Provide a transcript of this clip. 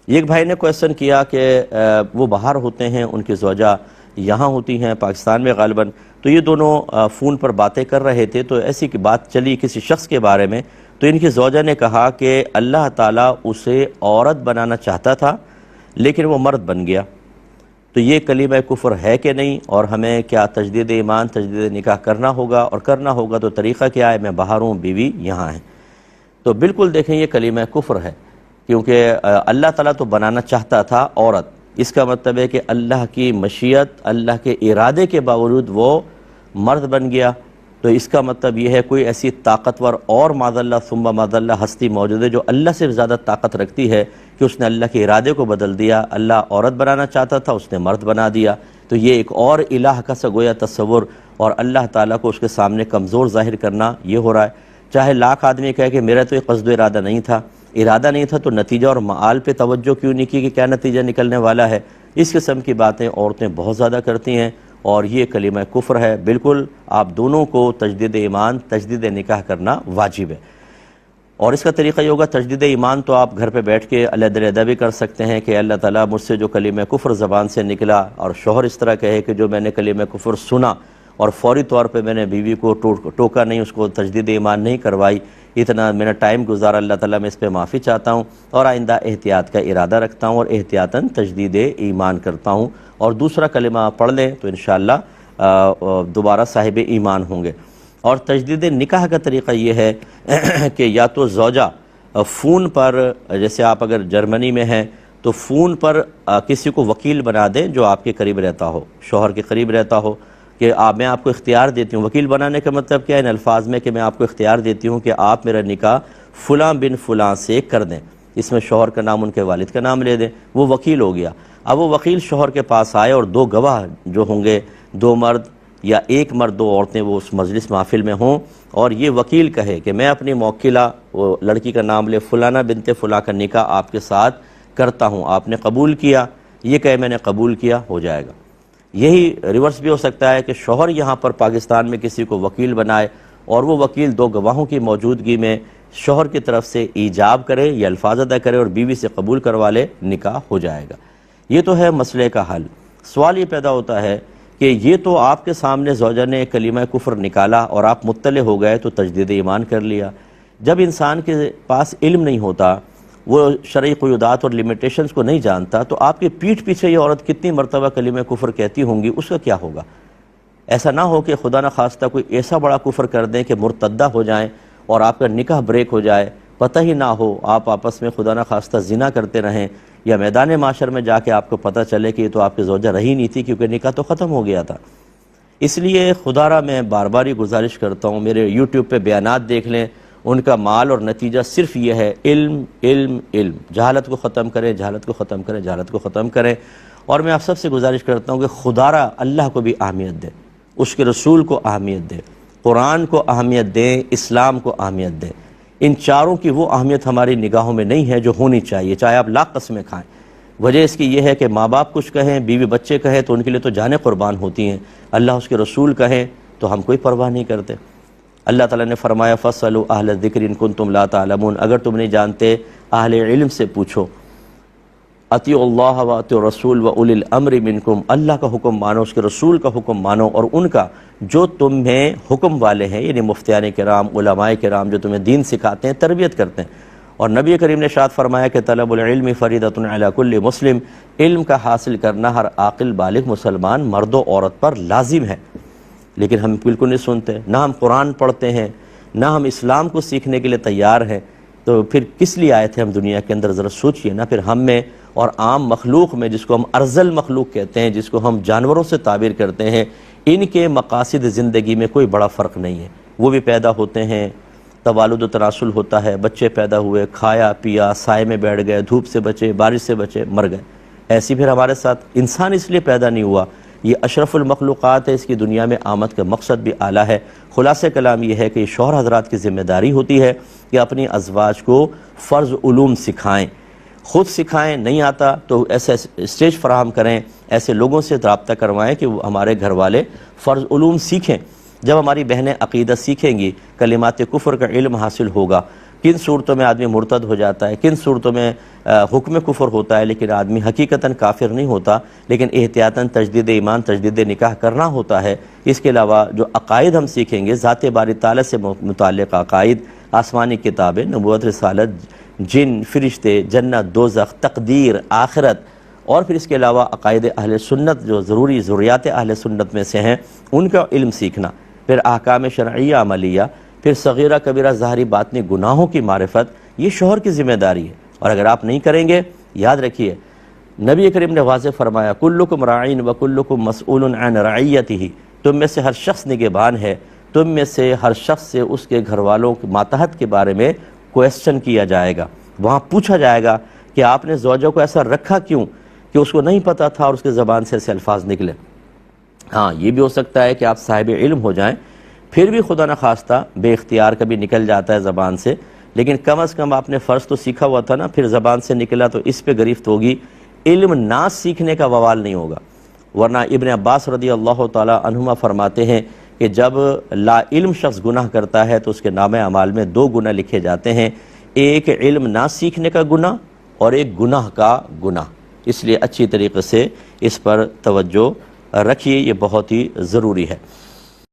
ایک بھائی نے کویسچن کیا کہ وہ باہر ہوتے ہیں، ان کی زوجہ یہاں ہوتی ہیں پاکستان میں غالباً، تو یہ دونوں فون پر باتیں کر رہے تھے، تو ایسی کی بات چلی کسی شخص کے بارے میں، تو ان کی زوجہ نے کہا کہ اللہ تعالیٰ اسے عورت بنانا چاہتا تھا لیکن وہ مرد بن گیا، تو یہ کلمہ کفر ہے کہ نہیں، اور ہمیں کیا تجدید ایمان تجدید نکاح کرنا ہوگا، اور کرنا ہوگا تو طریقہ کیا ہے؟ میں باہر ہوں، بیوی یہاں ہے۔ تو بالکل دیکھیں یہ کلمہ کفر ہے، کیونکہ اللہ تعالیٰ تو بنانا چاہتا تھا عورت، اس کا مطلب ہے کہ اللہ کی مشیت، اللہ کے ارادے کے باوجود وہ مرد بن گیا، تو اس کا مطلب یہ ہے کوئی ایسی طاقتور اور معاذ اللہ ثم معاذ اللہ ہستی موجود ہے جو اللہ سے زیادہ طاقت رکھتی ہے کہ اس نے اللہ کے ارادے کو بدل دیا، اللہ عورت بنانا چاہتا تھا اس نے مرد بنا دیا، تو یہ ایک اور الہ کا گویا تصور اور اللہ تعالیٰ کو اس کے سامنے کمزور ظاہر کرنا یہ ہو رہا ہے۔ چاہے لاکھ آدمی کہے کہ میرا تو یہ قصد و ارادہ نہیں تھا، ارادہ نہیں تھا تو نتیجہ اور معال پہ توجہ کیوں نہیں کی کہ کیا نتیجہ نکلنے والا ہے؟ اس قسم کی باتیں عورتیں بہت زیادہ کرتی ہیں، اور یہ کلمہ کفر ہے۔ بالکل آپ دونوں کو تجدید ایمان تجدید نکاح کرنا واجب ہے، اور اس کا طریقہ یہ ہوگا تجدید ایمان تو آپ گھر پہ بیٹھ کے علیحدہ بھی کر سکتے ہیں کہ اللہ تعالیٰ مجھ سے جو کلمہ کفر زبان سے نکلا، اور شوہر اس طرح کہے کہ جو میں نے کلمہ کفر سنا اور فوری طور پہ میں نے بیوی کو ٹوکا نہیں، اس کو تجدید ایمان نہیں کروائی، اتنا میں نے ٹائم گزارا، اللہ تعالیٰ میں اس پہ معافی چاہتا ہوں اور آئندہ احتیاط کا ارادہ رکھتا ہوں اور احتیاطاً تجدید ایمان کرتا ہوں، اور دوسرا کلمہ پڑھ لیں تو انشاءاللہ دوبارہ صاحب ایمان ہوں گے۔ اور تجدید نکاح کا طریقہ یہ ہے کہ یا تو زوجہ فون پر، جیسے آپ اگر جرمنی میں ہیں تو فون پر کسی کو وکیل بنا دیں جو آپ کے قریب رہتا ہو، شوہر کے قریب رہتا ہو، کہ میں آپ کو اختیار دیتی ہوں۔ وکیل بنانے کا مطلب کیا ہے؟ ان الفاظ میں کہ میں آپ کو اختیار دیتی ہوں کہ آپ میرا نکاح فلاں بن فلاں سے کر دیں، اس میں شوہر کا نام ان کے والد کا نام لے دیں، وہ وکیل ہو گیا۔ اب وہ وکیل شوہر کے پاس آئے اور دو گواہ جو ہوں گے، دو مرد یا ایک مرد دو عورتیں، وہ اس مجلس محفل میں ہوں، اور یہ وکیل کہے کہ میں اپنی موکلہ، وہ لڑکی کا نام لے، فلانہ بنت فلاں کا نکاح آپ کے ساتھ کرتا ہوں، آپ نے قبول کیا، یہ کہے میں نے قبول کیا، ہو جائے گا۔ یہی ریورس بھی ہو سکتا ہے کہ شوہر یہاں پر پاکستان میں کسی کو وکیل بنائے اور وہ وکیل دو گواہوں کی موجودگی میں شوہر کی طرف سے ایجاب کرے یا الفاظ ادا کرے اور بیوی سے قبول کروا لے، نکاح ہو جائے گا۔ یہ تو ہے مسئلے کا حل۔ سوال یہ پیدا ہوتا ہے کہ یہ تو آپ کے سامنے زوجہ نے کلمہ کفر نکالا اور آپ مطلع ہو گئے تو تجدید ایمان کر لیا۔ جب انسان کے پاس علم نہیں ہوتا، وہ شرعی قیودات اور لیمیٹیشنز کو نہیں جانتا، تو آپ کے پیٹھ پیچھے یہ عورت کتنی مرتبہ کلمہ کفر کہتی ہوں گی، اس کا کیا ہوگا؟ ایسا نہ ہو کہ خدا نہ خواستہ کوئی ایسا بڑا کفر کر دیں کہ مرتدہ ہو جائیں اور آپ کا نکاح بریک ہو جائے، پتہ ہی نہ ہو، آپ آپس میں خدا نہ خواستہ زنا کرتے رہیں، یا میدان معاشر میں جا کے آپ کو پتہ چلے کہ یہ تو آپ کی زوجہ رہی نہیں تھی کیونکہ نکاح تو ختم ہو گیا تھا۔ اس لیے خدا را میں بار بار یہ گزارش کرتا ہوں، میرے یوٹیوب پہ بیانات دیکھ لیں، ان کا مال اور نتیجہ صرف یہ ہے، علم علم علم، جہالت کو ختم کریں، جہالت کو ختم کریں، جہالت کو ختم کریں۔ اور میں آپ سب سے گزارش کرتا ہوں کہ خدا را اللہ کو بھی اہمیت دیں، اس کے رسول کو اہمیت دیں، قرآن کو اہمیت دیں، اسلام کو اہمیت دیں۔ ان چاروں کی وہ اہمیت ہماری نگاہوں میں نہیں ہے جو ہونی چاہیے، چاہے آپ لاکھ قسمیں کھائیں۔ وجہ اس کی یہ ہے کہ ماں باپ کچھ کہیں، بیوی بچے کہیں تو ان کے لیے تو جانیں قربان ہوتی ہیں، اللہ اس کے رسول کہیں تو ہم کوئی پرواہ نہیں کرتے۔ اللہ تعالیٰ نے فرمایا فَاسْأَلُوا أَهْلَ الذِّكْرِ إِن كُنتُمْ لَا تَعْلَمُونَ، اگر تم نہیں جانتے اہل علم سے پوچھو۔ اطیعوا اللہ واطیعوا الرسول وَأُولِي الْأَمْرِ مِنْكُمْ، اللہ کا حکم مانو، اس کے رسول کا حکم مانو، اور ان کا جو تمہیں حکم والے ہیں، یعنی مفتیان کرام، علماء کرام جو تمہیں دین سکھاتے ہیں، تربیت کرتے ہیں۔ اور نبی کریم نے ارشاد فرمایا کہ طلب العلم فریضۃ علی کل مسلم، علم کا حاصل کرنا ہر عاقل بالغ مسلمان مرد و عورت پر لازم ہے۔ لیکن ہم بالکل نہیں سنتے، نہ ہم قرآن پڑھتے ہیں، نہ ہم اسلام کو سیکھنے کے لیے تیار ہیں، تو پھر کس لیے آئے تھے ہم دنیا کے اندر؟ ذرا سوچئے نا۔ پھر ہم میں اور عام مخلوق میں، جس کو ہم ارذل مخلوق کہتے ہیں، جس کو ہم جانوروں سے تعبیر کرتے ہیں، ان کے مقاصد زندگی میں کوئی بڑا فرق نہیں ہے۔ وہ بھی پیدا ہوتے ہیں، توالد و تناسل ہوتا ہے، بچے پیدا ہوئے، کھایا پیا، سائے میں بیٹھ گئے، دھوپ سے بچے، بارش سے بچے، مر گئے۔ ایسی پھر ہمارے ساتھ انسان اس لیے پیدا نہیں ہوا، یہ اشرف المخلوقات ہے، اس کی دنیا میں آمد کا مقصد بھی اعلیٰ ہے۔ خلاصہ کلام یہ ہے کہ یہ شوہر حضرات کی ذمہ داری ہوتی ہے کہ اپنی ازواج کو فرض علوم سکھائیں، خود سکھائیں، نہیں آتا تو ایسے اسٹیج فراہم کریں، ایسے لوگوں سے رابطہ کروائیں کہ وہ ہمارے گھر والے فرض علوم سیکھیں۔ جب ہماری بہنیں عقیدہ سیکھیں گی، کلمات کفر کا علم حاصل ہوگا، کن صورتوں میں آدمی مرتد ہو جاتا ہے، کن صورتوں میں حکم کفر ہوتا ہے لیکن آدمی حقیقتاً کافر نہیں ہوتا، لیکن احتیاطاً تجدید ایمان، تجدید نکاح کرنا ہوتا ہے۔ اس کے علاوہ جو عقائد ہم سیکھیں گے، ذات باری تعالیٰ سے متعلق عقائد، آسمانی کتابیں، نبوت، رسالت، جن، فرشتے، جنت، دوزخ، تقدیر، آخرت، اور پھر اس کے علاوہ عقائد اہل سنت جو ضروری ضروریات اہل سنت میں سے ہیں ان کا علم سیکھنا، پھر احکام شرعیہ عملیہ، پھر صغیرہ کبیرہ ظاہری باطنی گناہوں کی معرفت، یہ شوہر کی ذمہ داری ہے۔ اور اگر آپ نہیں کریں گے، یاد رکھیے نبی کریم نے واضح فرمایا کلکم راعین وکلکم مسئول عن رعیتہ، تم میں سے ہر شخص نگہبان ہے، تم میں سے ہر شخص سے اس کے گھر والوں کے ماتحت کے بارے میں کویسچن کیا جائے گا، وہاں پوچھا جائے گا کہ آپ نے زوجہ کو ایسا رکھا کیوں کہ اس کو نہیں پتا تھا اور اس کے زبان سے ایسے الفاظ نکلے۔ ہاں یہ بھی ہو سکتا ہے کہ آپ صاحب علم ہو جائیں، پھر بھی خدا نخواستہ بے اختیار کبھی نکل جاتا ہے زبان سے، لیکن کم از کم آپ نے فرض تو سیکھا ہوا تھا نا، پھر زبان سے نکلا تو اس پہ گرفت ہوگی، علم نہ سیکھنے کا ووال نہیں ہوگا۔ ورنہ ابن عباس رضی اللہ تعالی عنہما فرماتے ہیں کہ جب لا علم شخص گناہ کرتا ہے تو اس کے نامہ اعمال میں 2 گناہ لکھے جاتے ہیں، ایک علم نہ سیکھنے کا گناہ اور ایک گناہ کا گناہ۔ اس لیے اچھی طریقے سے اس پر توجہ رکھیے، یہ بہت ہی ضروری ہے۔